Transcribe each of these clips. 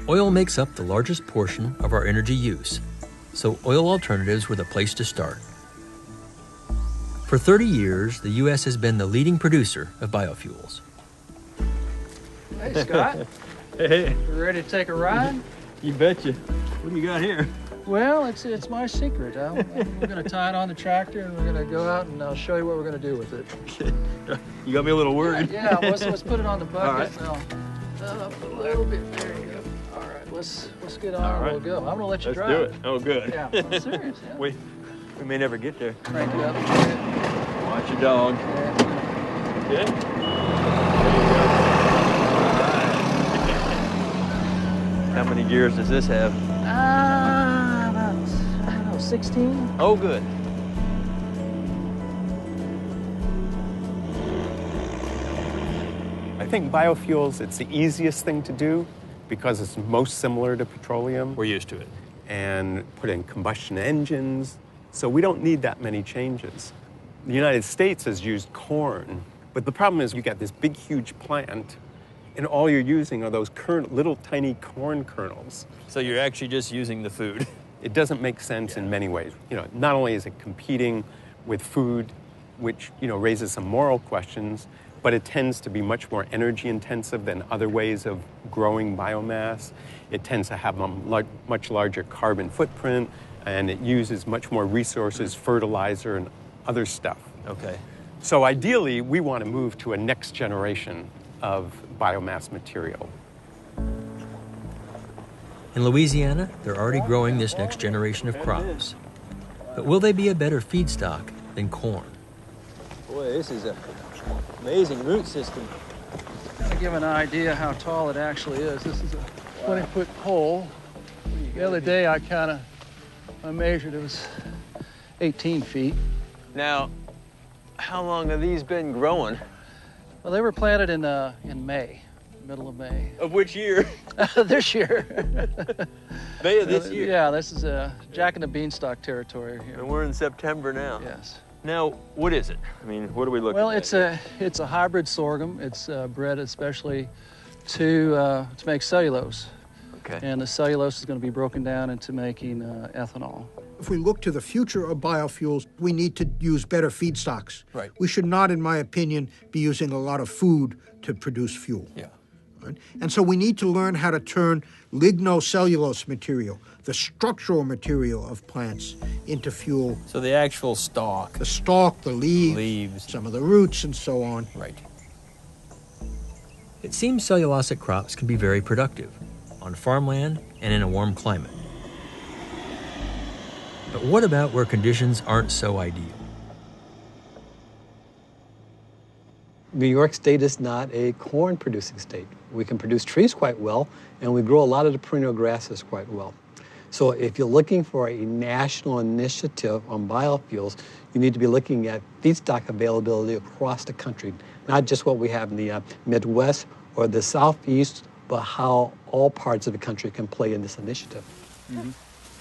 Oil makes up the largest portion of our energy use, so oil alternatives were the place to start. For 30 years, the U.S. has been the leading producer of biofuels. Hey, Scott. Hey. You ready to take a ride? You betcha. What do you got here? Well, it's my secret. We're going to tie it on the tractor, and we're going to go out, and I'll show you what we're going to do with it. Okay. You got me a little worried. Yeah, let's put it on the bucket. All right. Up a little bit. There you go. All right, let's get on and we'll go. I'm going to let you drive. Let's do it. Oh, good. Yeah, I'm serious. Yeah. We may never get there. Crank it up. Watch your dog. Yeah. Good? How many gears does this have? About, I don't know, 16? Oh, good. I think biofuels, it's the easiest thing to do because it's most similar to petroleum. We're used to it. And put in combustion engines, so we don't need that many changes. The United States has used corn, but the problem is you got this big, huge plant, and all you're using are those little tiny corn kernels. So you're actually just using the food. It doesn't make sense in many ways. Not only is it competing with food, which, raises some moral questions, but it tends to be much more energy intensive than other ways of growing biomass. It tends to have a much larger carbon footprint, and it uses much more resources, fertilizer, and other stuff. Okay. So ideally, we want to move to a next generation of biomass material. In Louisiana, they're already growing this next generation of crops. But will they be a better feedstock than corn? Boy, this is an amazing root system. To give an idea how tall it actually is, this is a 20-foot pole. The other day I measured, it was 18 feet. Now, how long have these been growing? Well, they were planted in May, middle of May. Of which year? This year. May of this year? Yeah, this is Jack and the Beanstalk territory here. And we're in September now. Yes. Now, what is it? I mean, what are we looking at? Well, it's a hybrid sorghum. It's bred especially to make cellulose. Okay. And the cellulose is going to be broken down into making ethanol. If we look to the future of biofuels, we need to use better feedstocks. Right. We should not, in my opinion, be using a lot of food to produce fuel. Yeah. Right? And so we need to learn how to turn lignocellulose material, the structural material of plants, into fuel. So the actual stalk. The stalk, the Leaves. some of the roots, and so on. Right. It seems cellulosic crops can be very productive on farmland and in a warm climate. But what about where conditions aren't so ideal? New York State is not a corn-producing state. We can produce trees quite well, and we grow a lot of the perennial grasses quite well. So if you're looking for a national initiative on biofuels, you need to be looking at feedstock availability across the country, not just what we have in the Midwest or the Southeast, but how all parts of the country can play in this initiative. Mm-hmm.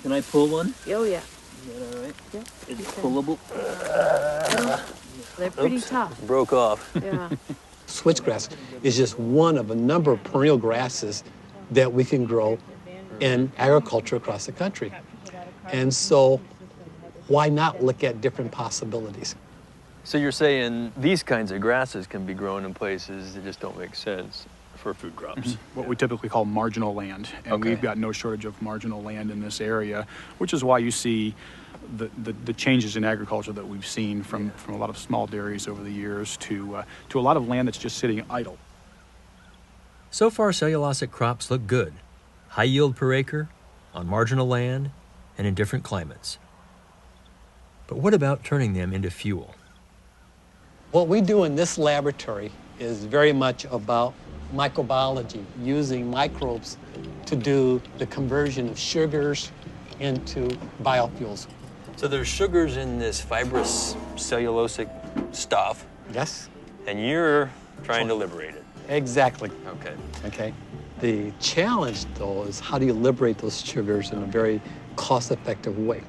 Can I pull one? Oh, yeah. Is that all right? Yeah. Is it pullable? They're pretty tough. Broke off. Yeah. Switchgrass is just one of a number of perennial grasses that we can grow in agriculture across the country. And so why not look at different possibilities? So you're saying these kinds of grasses can be grown in places that just don't make sense for food crops? What we typically call marginal land. And Okay. we've got no shortage of marginal land in this area, which is why you see the changes in agriculture that we've seen from a lot of small dairies over the years to a lot of land that's just sitting idle. So far, cellulosic crops look good. High yield per acre, on marginal land, and in different climates. But what about turning them into fuel? What we do in this laboratory is very much about microbiology, using microbes to do the conversion of sugars into biofuels. So there's sugars in this fibrous cellulosic stuff, Yes, and you're trying to liberate it. exactly. Okay. Okay. The challenge, though, is how do you liberate those sugars in a very cost-effective way?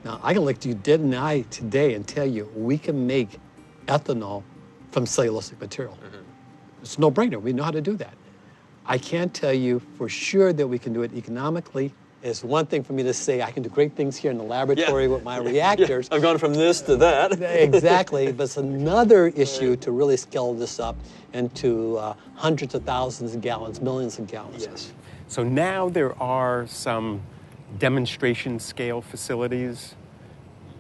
Now, I can look to you dead in the eye today and tell you we can make ethanol from cellulosic material. It's a no-brainer. We know how to do that. I can't tell you for sure that we can do it economically. It's one thing for me to say I can do great things here in the laboratory with my reactors. I've gone from this to that. Exactly, but it's another issue to really scale this up into hundreds of thousands of gallons, millions of gallons. Yes. So now there are some demonstration scale facilities,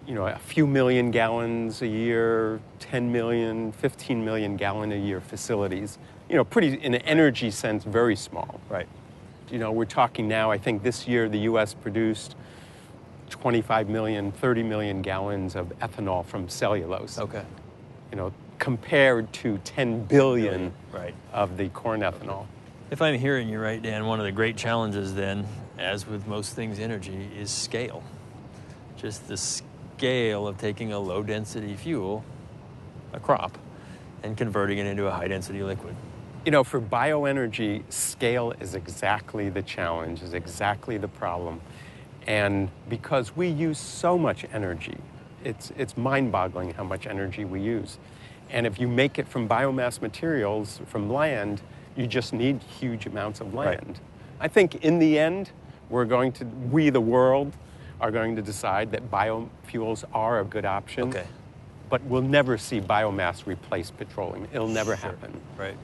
you know, a few million gallons a year, 10 million, 15 million gallon a year facilities, you know, pretty, in an energy sense, very small. Right. You know, we're talking now, I think this year the U.S. produced 25 million, 30 million gallons of ethanol from cellulose. Okay. You know, compared to 10 billion Right. of the corn ethanol. If I'm hearing you right, Dan, one of the great challenges then, as with most things energy, is scale. Just the scale of taking a low-density fuel, a crop, and converting it into a high-density liquid. You know, for bioenergy, scale is exactly the challenge, is exactly the problem. And because we use so much energy, it's mind-boggling how much energy we use. And if you make it from biomass materials, from land, you just need huge amounts of land. Right. I think in the end, we, the world, are going to decide that biofuels are a good option. Okay. But we'll never see biomass replace petroleum. It'll never happen. Right.